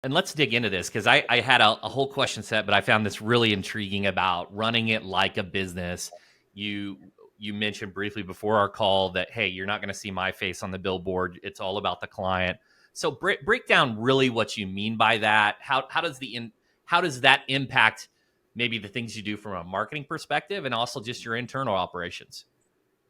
And let's dig into this because I had a whole question set, but I found this really intriguing about running it like a business. You mentioned briefly before our call that hey, you're not going to see my face on the billboard. It's all about the client. So break down really what you mean by that. How does that impact maybe the things you do from a marketing perspective and also just your internal operations?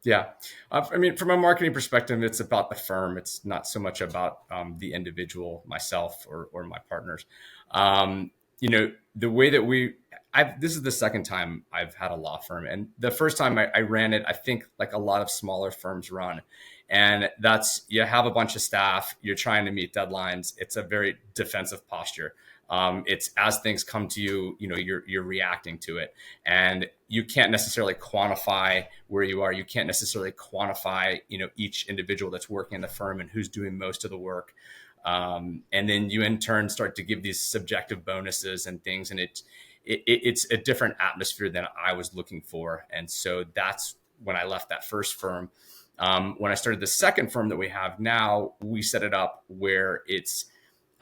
Yeah. I mean, from a marketing perspective, it's about the firm. It's not so much about the individual, myself or my partners. The way that this is the second time I've had a law firm. And the first time I ran it, I think like a lot of smaller firms run. And that's, you have a bunch of staff, you're trying to meet deadlines. It's a very defensive posture. It's as things come to you, you're reacting to it, and you can't necessarily quantify where you are. You can't necessarily quantify, each individual that's working in the firm and who's doing most of the work. And then you in turn start to give these subjective bonuses and things, and it's a different atmosphere than I was looking for. And so that's when I left that first firm. When I started the second firm that we have now, we set it up where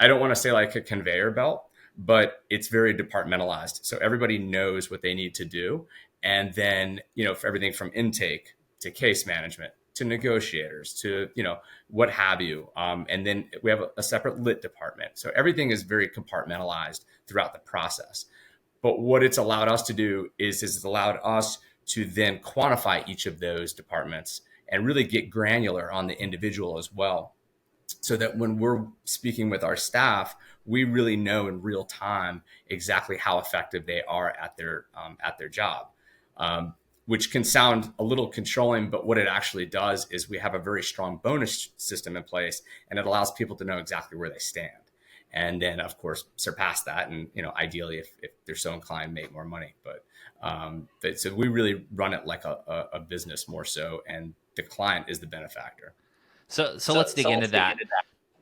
I don't want to say like a conveyor belt, but it's very departmentalized. So everybody knows what they need to do. And then, for everything from intake to case management to negotiators to, what have you. And then we have a separate lit department. So everything is very compartmentalized throughout the process. But what it's allowed us to do is it's allowed us to then quantify each of those departments and really get granular on the individual as well, so that when we're speaking with our staff, we really know in real time exactly how effective they are at their job, which can sound a little controlling, but what it actually does is we have a very strong bonus system in place, and it allows people to know exactly where they stand, and then of course surpass that, and ideally if they're so inclined, make more money. But so we really run it like a business more so, and the client is the benefactor. So let's dig into that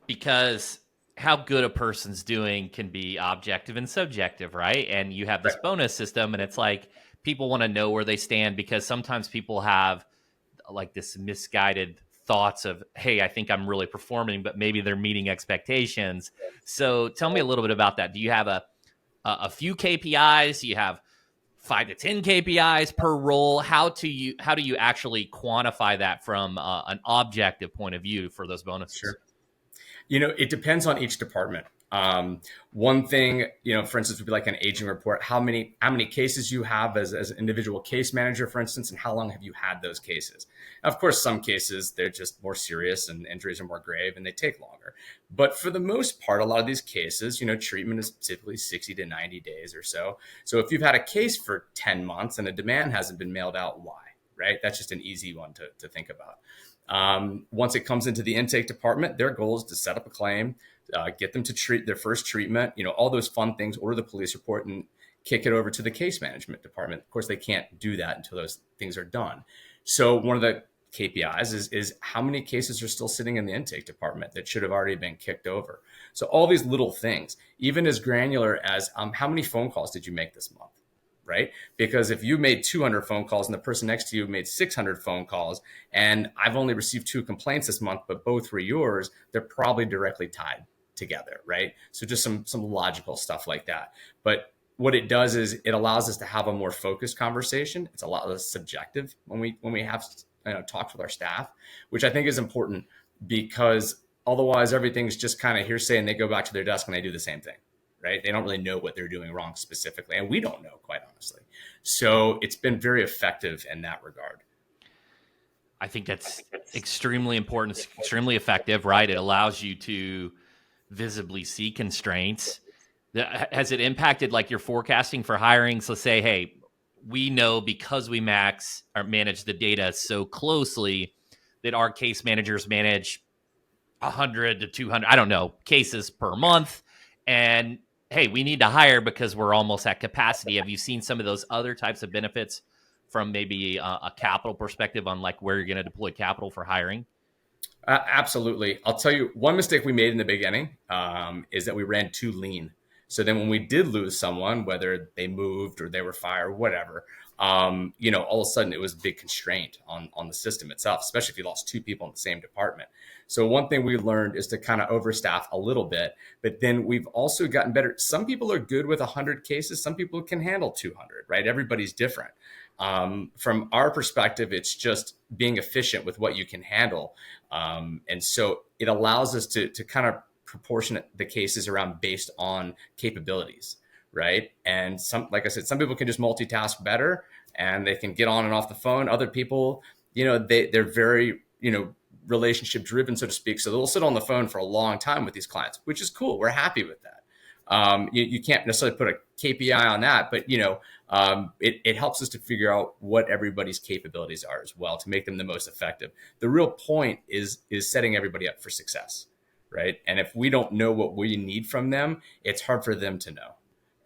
because how good a person's doing can be objective and subjective, right? And you have this Right. bonus system, and it's like people want to know where they stand because sometimes people have like this misguided thoughts of, hey, I think I'm really performing, but maybe they're meeting expectations. So tell me a little bit about that. Do you have a few KPIs? Do you have 5 to 10 KPIs per role? How do you actually quantify that from an objective point of view for those bonuses? Sure. It depends on each department. One thing, for instance, would be like an aging report. How many cases you have as an individual case manager, for instance, and how long have you had those cases? Now, of course, some cases they're just more serious and injuries are more grave and they take longer. But for the most part, a lot of these cases, treatment is typically 60 to 90 days or so. So if you've had a case for 10 months and a demand hasn't been mailed out, why? Right? That's just an easy one to think about. Once it comes into the intake department, their goal is to set up a claim, get them to treat their first treatment, all those fun things, order the police report, and kick it over to the case management department. Of course, they can't do that until those things are done. So one of the KPIs is how many cases are still sitting in the intake department that should have already been kicked over. So all these little things, even as granular as how many phone calls did you make this month? Right? Because if you made 200 phone calls and the person next to you made 600 phone calls, and I've only received 2 complaints this month, but both were yours, they're probably directly tied together, right? So just some logical stuff like that. But what it does is it allows us to have a more focused conversation. It's a lot less subjective when we have talks with our staff, which I think is important, because otherwise everything's just kind of hearsay and they go back to their desk and they do the same thing. Right? They don't really know what they're doing wrong specifically. And we don't know, quite honestly. So it's been very effective in that regard. I think that's extremely important, it's extremely effective, right? It allows you to visibly see constraints. Has it impacted like your forecasting for hiring? So say, hey, we know because we manage the data so closely that our case managers manage 100 to 200, I don't know, cases per month. And hey, we need to hire because we're almost at capacity. Have you seen some of those other types of benefits from maybe a capital perspective on like where you're going to deploy capital for hiring? Absolutely. I'll tell you one mistake we made in the beginning is that we ran too lean. So then when we did lose someone, whether they moved or they were fired, whatever, all of a sudden it was a big constraint on the system itself, especially if you lost two people in the same department. So one thing we learned is to kind of overstaff a little bit, but then we've also gotten better. Some people are good with 100 cases. Some people can handle 200, right? Everybody's different. From our perspective, it's just being efficient with what you can handle. And so it allows us to kind of proportionate the cases around based on capabilities, right? And like I said, some people can just multitask better and they can get on and off the phone. Other people, they're very, relationship driven, so to speak. So they'll sit on the phone for a long time with these clients, which is cool. We're happy with that. You can't necessarily put a KPI on that, but it helps us to figure out what everybody's capabilities are as well to make them the most effective. The real point is setting everybody up for success, right? And if we don't know what we need from them, it's hard for them to know.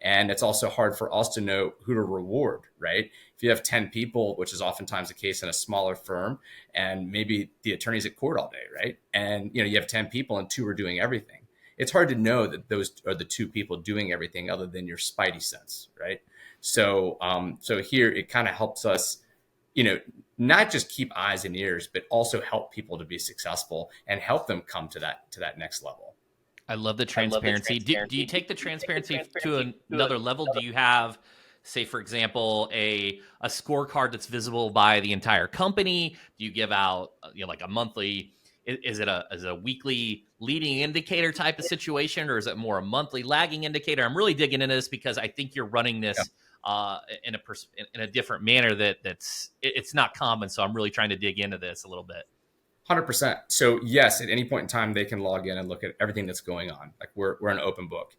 And it's also hard for us to know who to reward, right? If you have 10 people, which is oftentimes the case in a smaller firm, and maybe the attorney's at court all day, right? And you have 10 people and 2 are doing everything. It's hard to know that those are the 2 people doing everything other than your spidey sense, right? So here it kind of helps us, not just keep eyes and ears, but also help people to be successful and help them come to that next level. I love the transparency. Do you take the transparency to another level? Do you have, say, for example, a scorecard that's visible by the entire company? Do you give out, like a monthly? Is it a weekly leading indicator type of situation, or is it more a monthly lagging indicator? I'm really digging into this because I think you're running this in a different manner it's not common. So I'm really trying to dig into this a little bit. 100%. So yes, at any point in time, they can log in and look at everything that's going on. Like we're an open book.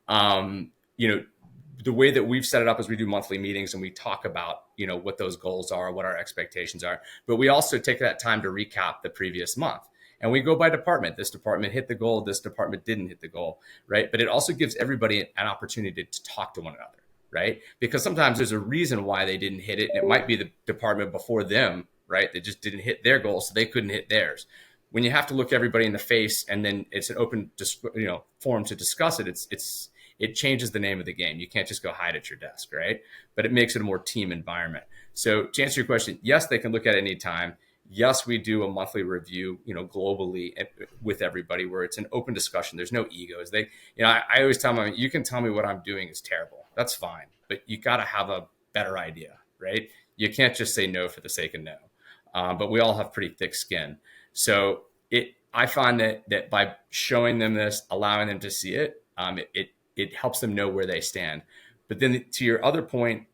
The way that we've set it up is we do monthly meetings and we talk about, what those goals are, what our expectations are. But we also take that time to recap the previous month. And we go by department. This department hit the goal. This department didn't hit the goal, right? But it also gives everybody an opportunity to talk to one another, right? Because sometimes there's a reason why they didn't hit it. And it might be the department before them, right? They just didn't hit their goals, so they couldn't hit theirs. When you have to look everybody in the face and then it's an open, forum to discuss it, it changes the name of the game. You can't just go hide at your desk, right? But it makes it a more team environment. So to answer your question, yes, they can look at it any time. Yes, we do a monthly review, globally with everybody where it's an open discussion. There's no egos. I always tell them, you can tell me what I'm doing is terrible. That's fine. But you got to have a better idea, right? You can't just say no for the sake of no. But we all have pretty thick skin. So I find that by showing them this, allowing them to see it, it helps them know where they stand. But then to your other point,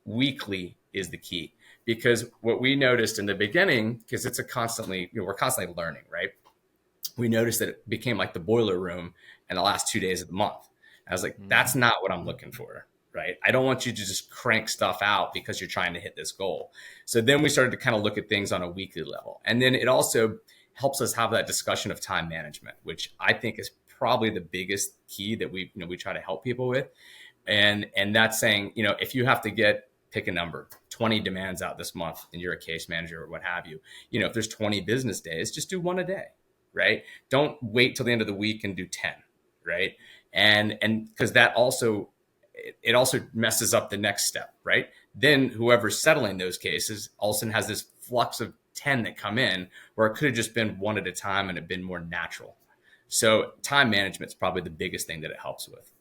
weekly is the key. Because what we noticed in the beginning, because it's we're constantly learning, right? We noticed that it became like the boiler room in the last 2 days of the month. I was like, that's not what I'm looking for, right? I don't want you to just crank stuff out because you're trying to hit this goal. So then we started to kind of look at things on a weekly level. And then it also helps us have that discussion of time management, which I think is probably the biggest key that we try to help people with. And that's saying, if you have to pick a number, 20 demands out this month and you're a case manager or what have you, if there's 20 business days, just do 1 a day, right? Don't wait till the end of the week and do 10, right? And because that also, it also messes up the next step, right? Then whoever's settling those cases all of a sudden has this flux of 10 that come in where it could have just been 1 at a time and it been more natural. So time management is probably the biggest thing that it helps with.